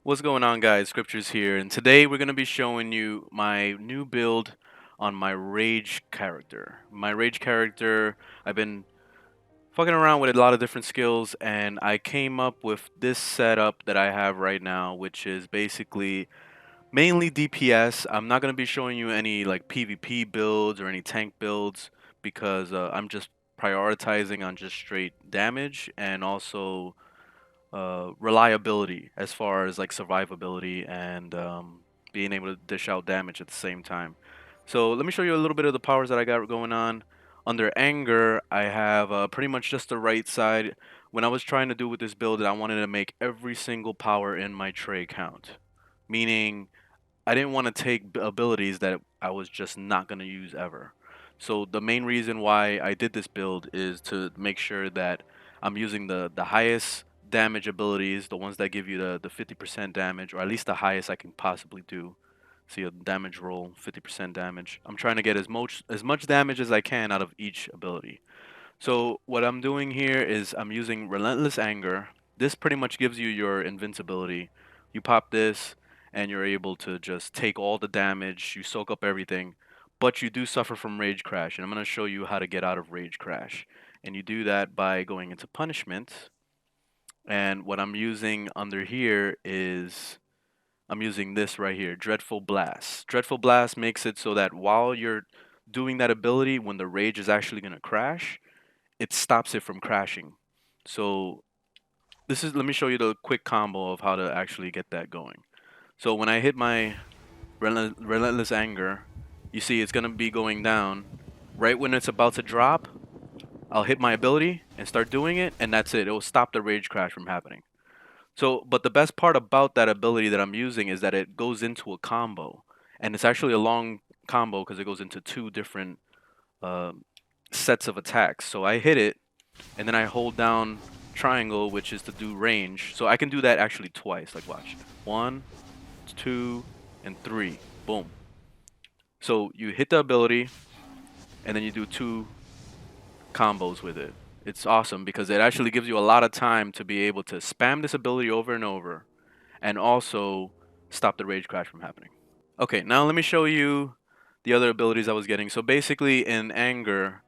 What's going on, guys? Scriptures here, and today we're going to be showing you my new build on my rage character. My rage character, I've been fucking around with a lot of different skills, and I came up with this setup that I have right now, which is basically mainly DPS. I'm not going to be showing you any like PvP builds or any tank builds because I'm just prioritizing on just straight damage and also reliability as far as like survivability and being able to dish out damage at the same time. So let me show you a little bit of the powers that I got going on. Under anger, I have pretty much just the right side. When I was trying to do with this build, I wanted to make every single power in my tray count, meaning I didn't want to take abilities that I was just not going to use ever. So the main reason why I did this build is to make sure that I'm using the highest damage abilities, the ones that give you the 50% damage, or at least the highest I can possibly do. See a damage roll, 50% damage. I'm trying to get as much damage as I can out of each ability. So what I'm doing here is I'm using Relentless Anger. This pretty much gives you your invincibility. You pop this and you're able to just take all the damage, you soak up everything, but you do suffer from Rage Crash, and I'm going to show you how to get out of Rage Crash. And you do that by going into Punishment, and what I'm using under here is I'm using this right here, Dreadful Blast. Dreadful Blast makes it so that while you're doing that ability, when the rage is actually going to crash, it stops it from crashing. So let me show you the quick combo of how to actually get that going. So when I hit my Relentless Anger, you see it's gonna be going down. Right when it's about to drop, I'll hit my ability and start doing it, and that's it. It will stop the rage crash from happening. So, but the best part about that ability that I'm using is that it goes into a combo, and it's actually a long combo because it goes into two different uh, sets of attacks. So I hit it, and then I hold down triangle, which is to do range. So I can do that actually twice. Like watch, 1, 2, and 3. Boom. So you hit the ability, and then you do two combos with it. It's awesome because it actually gives you a lot of time to be able to spam this ability over and over, and also stop the rage crash from happening. Okay, now let me show you the other abilities I was getting. So basically, in anger,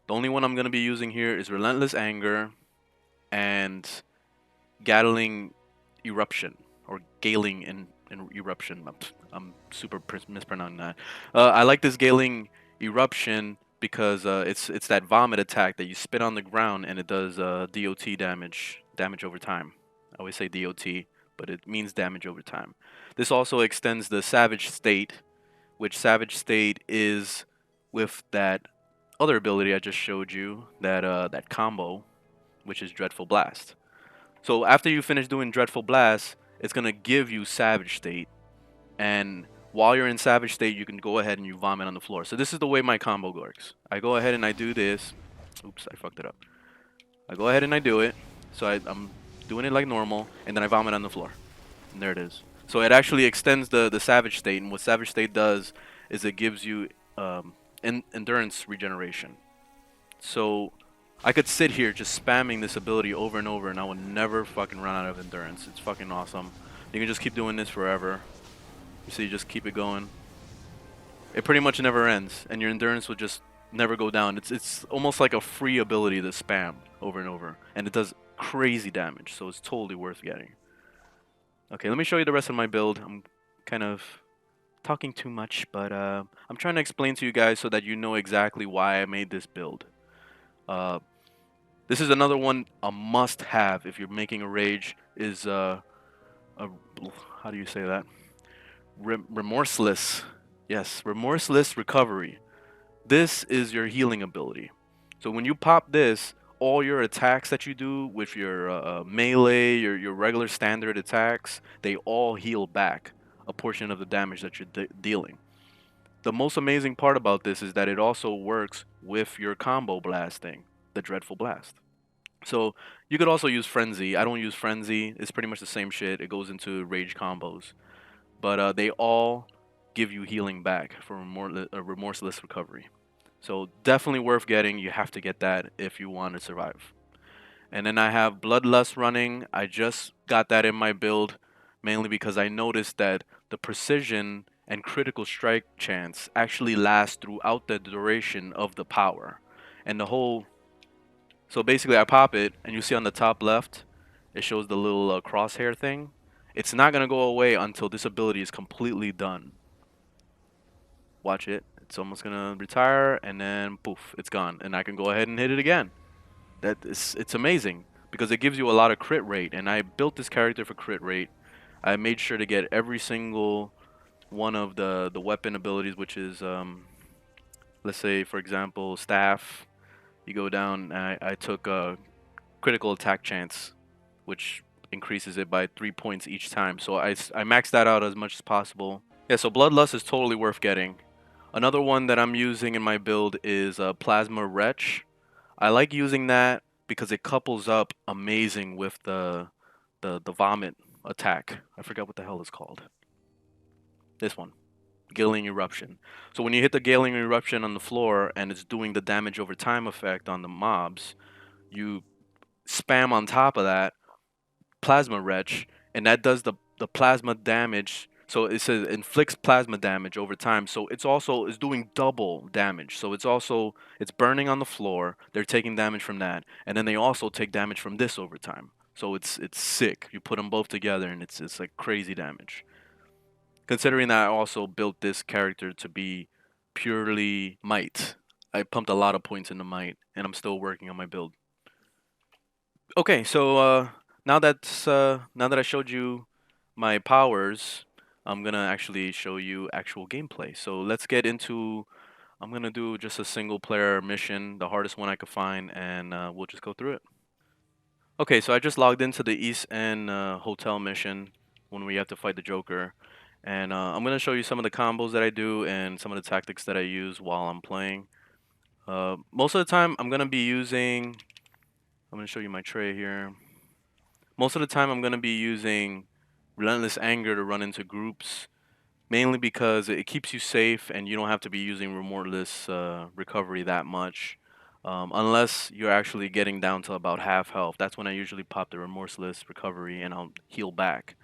the only one I'm going to be using here is Relentless Anger and Gatling Eruption, or Galing in Eruption. I'm super mispronouncing that. I like this Galing Eruption because it's that vomit attack that you spit on the ground and it does DOT damage over time. I always say DOT, but it means damage over time. This also extends the Savage State, which Savage State is with that other ability I just showed you, that combo, which is Dreadful Blast. So after you finish doing Dreadful Blast, it's gonna give you Savage State, and while you're in Savage State, you can go ahead and you vomit on the floor. So this is the way my combo works. I go ahead and I do this. Oops, I fucked it up. I go ahead and I do it. So I'm doing it like normal, and then I vomit on the floor. And there it is. So it actually extends the Savage State, and what Savage State does is it gives you endurance regeneration. So I could sit here just spamming this ability over and over, and I would never fucking run out of endurance. It's fucking awesome. You can just keep doing this forever. You see, just keep it going. It pretty much never ends, and your endurance will just never go down. It's almost like a free ability to spam over and over, and it does crazy damage, so it's totally worth getting. Okay, let me show you the rest of my build. I'm kind of talking too much, but I'm trying to explain to you guys so that you know exactly why I made this build. This is another one, a must-have if you're making a rage, is how do you say that? Remorseless. Yes, Remorseless Recovery. This is your healing ability. So when you pop this, all your attacks that you do with your melee, your regular standard attacks, they all heal back a portion of the damage that you're dealing. The most amazing part about this is that it also works with your combo blasting, the Dreadful Blast. So you could also use Frenzy. I don't use Frenzy. It's pretty much the same shit. It goes into rage combos. But they all give you healing back for Remorseless Recovery. So definitely worth getting. You have to get that if you want to survive. And then I have Bloodlust running. I just got that in my build mainly because I noticed that the precision and critical strike chance actually last throughout the duration of the power. And the whole, so basically I pop it, and you see on the top left, it shows the little crosshair thing. It's not going to go away until this ability is completely done. Watch it. It's almost going to retire, and then poof, it's gone. And I can go ahead and hit it again. It's amazing because it gives you a lot of crit rate, and I built this character for crit rate. I made sure to get every single one of the weapon abilities, which is let's say for example staff. You go down. I took a critical attack chance, which increases it by 3 points each time. So I maxed that out as much as possible. Yeah, so Bloodlust is totally worth getting. Another one that I'm using in my build is Plasma Wretch. I like using that because it couples up amazing with the vomit attack. I forgot what the hell it's called. This one, Gilling Eruption. So when you hit the Gilling Eruption on the floor and it's doing the damage over time effect on the mobs, you spam on top of that Plasma Wretch, and that does the plasma damage. So it says inflicts plasma damage over time. So it's also is doing double damage. So it's burning on the floor. They're taking damage from that, and then they also take damage from this over time. So it's sick. You put them both together, and it's like crazy damage. Considering that I also built this character to be purely might, I pumped a lot of points into might, and I'm still working on my build. Okay, so now that I showed you my powers, I'm gonna actually show you actual gameplay. So let's get into. I'm gonna do just a single player mission, the hardest one I could find, and we'll just go through it. Okay, so I just logged into the East End hotel mission when we have to fight the Joker, and I'm gonna show you some of the combos that I do and some of the tactics that I use while I'm playing. Most of the time, I'm gonna be using. I'm gonna show you my tray here. Most of the time, I'm going to be using Relentless Anger to run into groups, mainly because it keeps you safe and you don't have to be using Remorseless Recovery that much. Unless you're actually getting down to about half health. That's when I usually pop the Remorseless Recovery and I'll heal back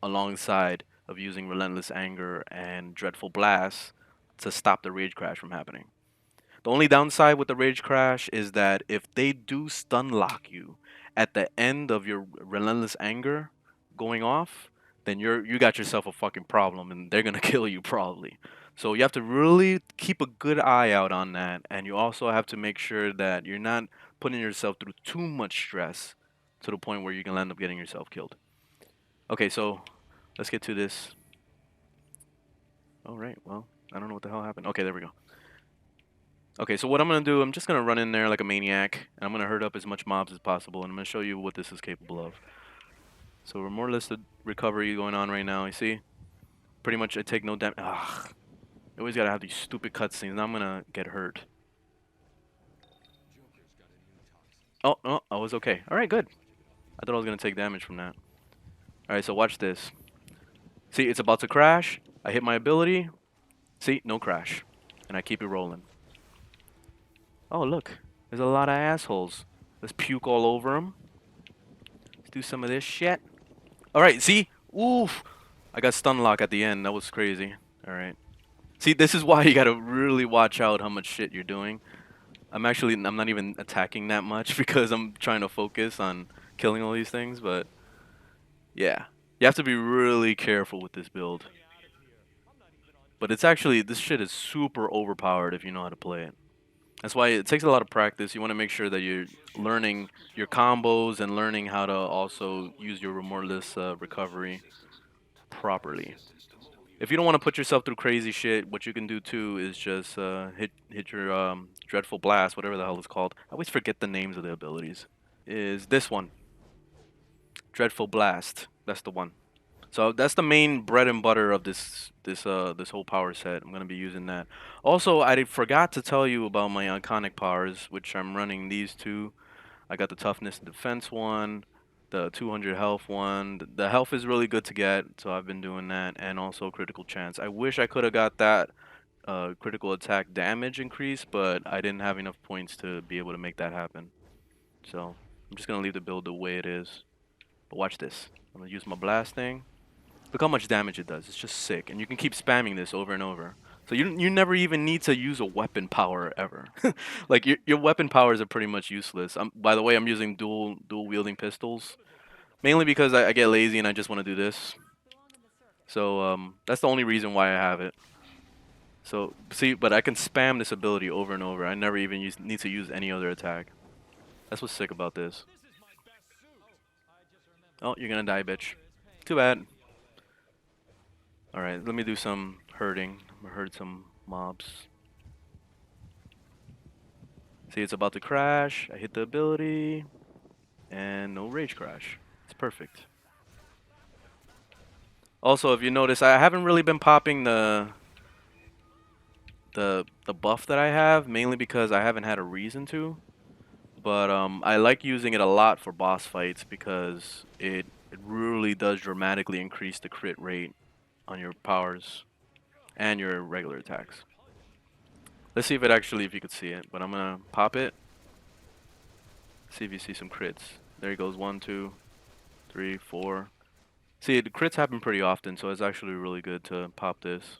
alongside of using Relentless Anger and Dreadful Blast to stop the Rage Crash from happening. The only downside with the Rage Crash is that if they do stun lock you at the end of your Relentless Anger going off, then you got yourself a fucking problem and they're gonna kill you probably. So you have to really keep a good eye out on that, and you also have to make sure that you're not putting yourself through too much stress to the point where you can end up getting yourself killed. Okay, so let's get to this. All right, well, I don't know what the hell happened. Okay, there we go. Okay, so what I'm going to do, I'm just going to run in there like a maniac, and I'm going to hurt up as much mobs as possible, and I'm going to show you what this is capable of. So Remorseless Recovery going on right now, you see? Pretty much I take no damage. Ugh. You always got to have these stupid cutscenes. Now I'm going to get hurt. Oh, no, I was okay. Alright, good. I thought I was going to take damage from that. Alright, so watch this. See, it's about to crash. I hit my ability. See, no crash. And I keep it rolling. Oh, look. There's a lot of assholes. Let's puke all over them. Let's do some of this shit. Alright, see? Oof. I got stun lock at the end. That was crazy. Alright. See, this is why you gotta really watch out how much shit you're doing. I'm not even attacking that much because I'm trying to focus on killing all these things, but yeah. You have to be really careful with this build. But it's actually, this shit is super overpowered if you know how to play it. That's why it takes a lot of practice. You want to make sure that you're learning your combos and learning how to also use your Remorseless Recovery properly. If you don't want to put yourself through crazy shit, what you can do too is just hit your Dreadful Blast, whatever the hell it's called. I always forget the names of the abilities. Is this one. Dreadful Blast. That's the one. So that's the main bread and butter of this whole power set. I'm gonna be using that. Also, I forgot to tell you about my iconic powers, which I'm running these two. I got the toughness and defense one, the 200 health one. The health is really good to get, so I've been doing that, and also critical chance. I wish I could have got that critical attack damage increase, but I didn't have enough points to be able to make that happen. So I'm just gonna leave the build the way it is. But watch this. I'm gonna use my blast thing. Look how much damage it does. It's just sick. And you can keep spamming this over and over. So you never even need to use a weapon power ever. Like your weapon powers are pretty much useless. By the way, I'm using dual wielding pistols. Mainly because I get lazy and I just want to do this. So that's the only reason why I have it. So see, but I can spam this ability over and over. I never even need to use any other attack. That's what's sick about this. Oh, you're gonna die, bitch. Too bad. Alright, let me do some herding. I'm gonna herd some mobs. See, it's about to crash. I hit the ability. And no rage crash. It's perfect. Also, if you notice, I haven't really been popping the buff that I have, mainly because I haven't had a reason to. But I like using it a lot for boss fights because it really does dramatically increase the crit rate on your powers and your regular attacks. Let's see if you could see it. But I'm gonna pop it. See if you see some crits. There he goes. 1, 2, 3, 4. See, the crits happen pretty often, so it's actually really good to pop this.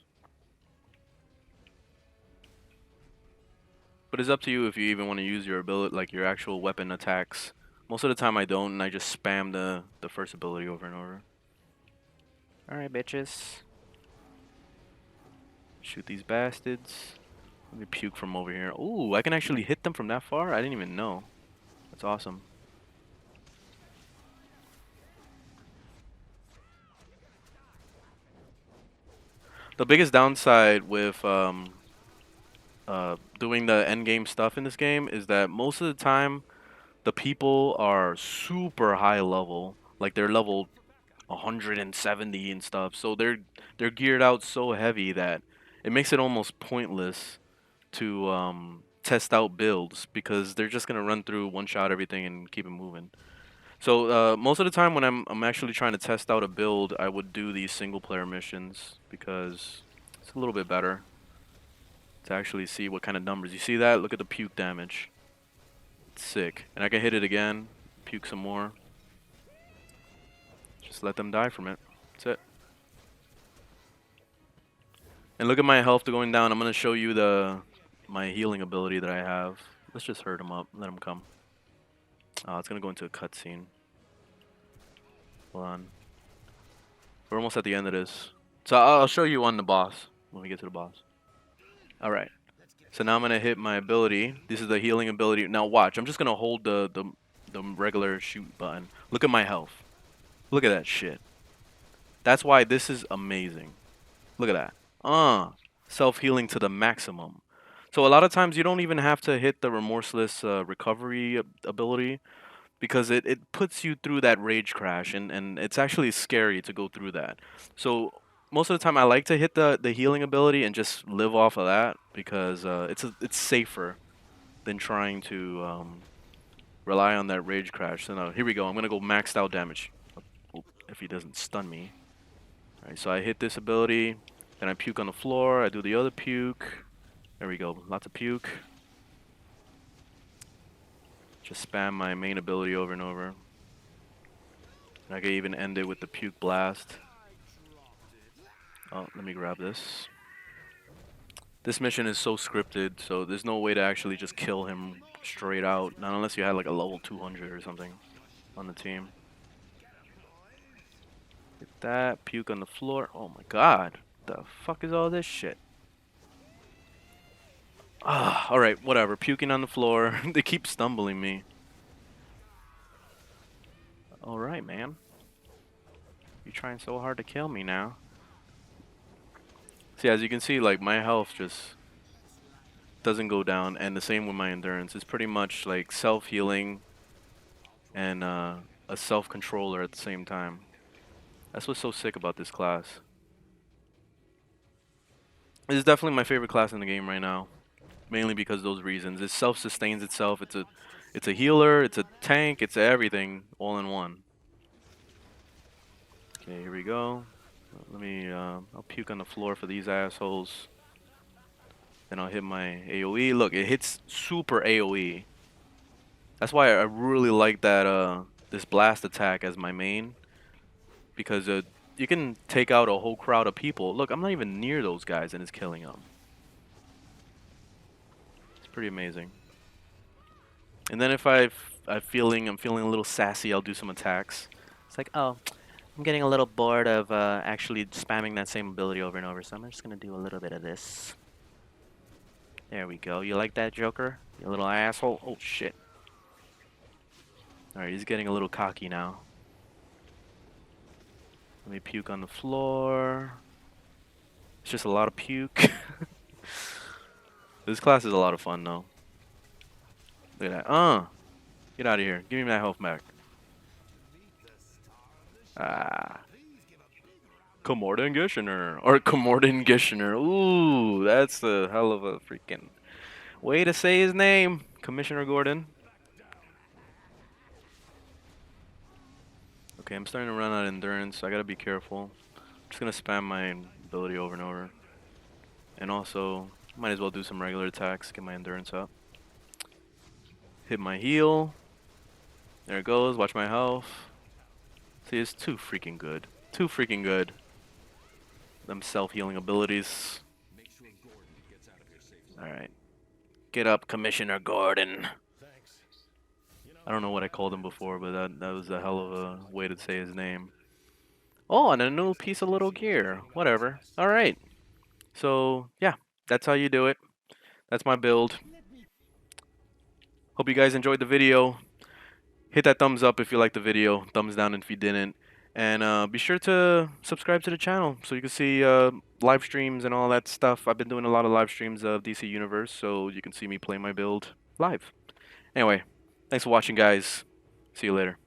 But it's up to you if you even want to use your ability, like your actual weapon attacks. Most of the time I don't, and I just spam the first ability over and over. Alright, bitches. Shoot these bastards. Let me puke from over here. Ooh, I can actually hit them from that far? I didn't even know. That's awesome. The biggest downside with doing the end game stuff in this game is that most of the time the people are super high level. Like they're level 170 and stuff. So they're geared out so heavy that it makes it almost pointless to test out builds because they're just gonna run through one shot everything and keep it moving. So most of the time when I'm actually trying to test out a build, I would do these single player missions because it's a little bit better to actually see what kind of numbers. You see that? Look at the puke damage. It's sick. And I can hit it again, puke some more. Just let them die from it. That's it. And look at my health going down. I'm gonna show you my healing ability that I have. Let's just herd them up. Let them come. Oh, it's gonna go into a cutscene. Hold on. We're almost at the end of this. So I'll show you on the boss when we get to the boss. All right. So now I'm gonna hit my ability. This is the healing ability. Now watch. I'm just gonna hold the regular shoot button. Look at my health. Look at that shit. That's why this is amazing. Look at that. Self-healing to the maximum. So a lot of times you don't even have to hit the Remorseless Recovery ability because it puts you through that rage crash and it's actually scary to go through that. So most of the time I like to hit the healing ability and just live off of that because it's safer than trying to rely on that rage crash. So now here we go. I'm gonna go maxed out damage. Oh, if he doesn't stun me. Alright, so I hit this ability, then I puke on the floor, I do the other puke. There we go, lots of puke. Just spam my main ability over and over. And I can even end it with the puke blast. Oh, let me grab this. This mission is so scripted, so there's no way to actually just kill him straight out. Not unless you had like a level 200 or something on the team. Hit that, puke on the floor. Oh my god. The fuck is all this shit? Ah, alright, whatever. Puking on the floor. They keep stumbling me. Alright, man. You're trying so hard to kill me now. See, as you can see, like, my health just doesn't go down, and the same with my endurance. It's pretty much like self-healing and a self-controller at the same time. That's what's so sick about this class. This is definitely my favorite class in the game right now. Mainly because of those reasons. It self-sustains itself. It's a healer, it's a tank, it's everything all in one. Okay, here we go. Let me I'll puke on the floor for these assholes. Then I'll hit my AoE. Look, it hits super AoE. That's why I really like that this blast attack as my main, because you can take out a whole crowd of people. Look, I'm not even near those guys and it's killing them. It's pretty amazing. And then if I'm feeling a little sassy, I'll do some attacks. It's like, oh, I'm getting a little bored of actually spamming that same ability over and over, so I'm just gonna do a little bit of this. There we go. You like that, Joker? You little asshole. Oh shit. Alright, he's getting a little cocky now. Let me puke on the floor. It's just a lot of puke. This class is a lot of fun though. Look at that. Get out of here. Give me that health back. Ah. Commordengissioner. Or Commordengissioner. Ooh, that's a hell of a freaking way to say his name. Commissioner Gordon. Okay, I'm starting to run out of endurance, so I gotta be careful. I'm just gonna spam my ability over and over. And also, might as well do some regular attacks, get my endurance up. Hit my heal. There it goes, watch my health. See, it's too freaking good. Too freaking good. Them self-healing abilities. Alright. Get up, Commissioner Gordon. I don't know what I called him before, but that was a hell of a way to say his name. Oh, and a new piece of little gear. Whatever. Alright. So, yeah. That's how you do it. That's my build. Hope you guys enjoyed the video. Hit that thumbs up if you liked the video. Thumbs down if you didn't. And be sure to subscribe to the channel so you can see live streams and all that stuff. I've been doing a lot of live streams of DC Universe, so you can see me play my build live. Anyway, thanks for watching, guys. See you later.